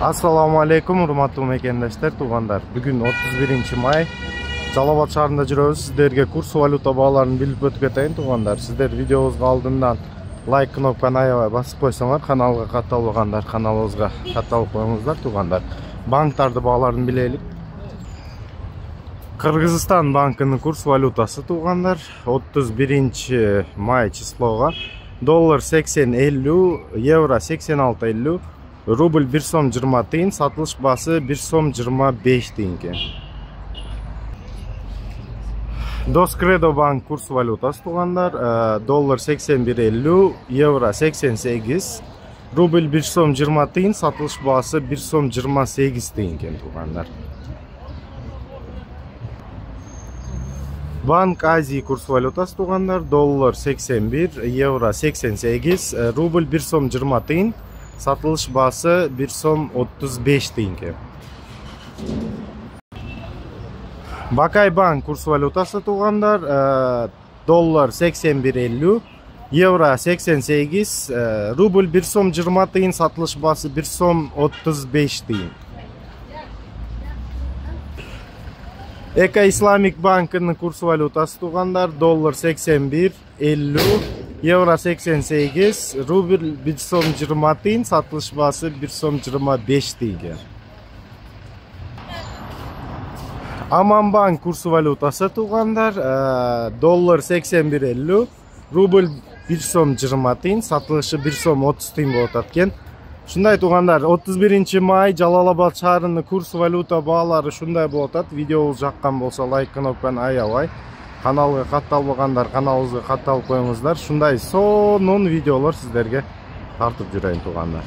Assalamu alaikum, урматтуу мекендештер, туугандар. Бүгүн 31 май. Жалал Абад шаарында жүрөбүз. Сиздерге курс валюта бааларын билип өтүп кетейин, туугандар. Сиздер видеобузга алдындан лайк кнопканы аябай басып койсоңор, каналга катталбагандар каналыбызга катталып коюңуздар, туугандар. Банктарды бааларын билелик. Кыргызстан банкынын курс валютасы, туугандар, 31 май числого доллар 80.50, евро 86.50, рубль 1 сом 20 тиын, сатылыш басы 1 сом 25 тиынке. Доскредо банк курс валютасы, туугандар, доллар 81.50, евро 88, рубль 1 сом 20 тиын, сатылыш басы 1 сом 28 тиынке, туугандар. Банк Азии курс валютасы, туугандар, доллар 81, евро 88, рубль 1 сом 20 тиын, сатылыш басы 1 сом 35 тиынке. Бакай банк курс валютасы, туугандар, доллар 81.50, евро 88, рубль 1 сом 20 тиын, сатылыш басы 1 сом 35 тиын. Эко Исламик банкынын курс валютасы, туугандар, доллар 81.50, евро 88, рубль 1 сом 20 тиын, сатылыш басы 1 сом 25 тиынке. Аман банк курс валютасы, туугандар, доллар 81.50, рубль 1 сом 20 тиын, сатылышы 1 сом 30 тиын болот аткен. Шундай, туугандар, 31 май Жалал Абад шаарынын курс валюта баалары шундай болот ат. Видеобуз жаккан болсо лайк кнопканы аябай, каналга катталбагандар каналыбызга катталып коюңуздар. Шундай сонун видеолор сиздерге тартып жүрөйүн, туугандар.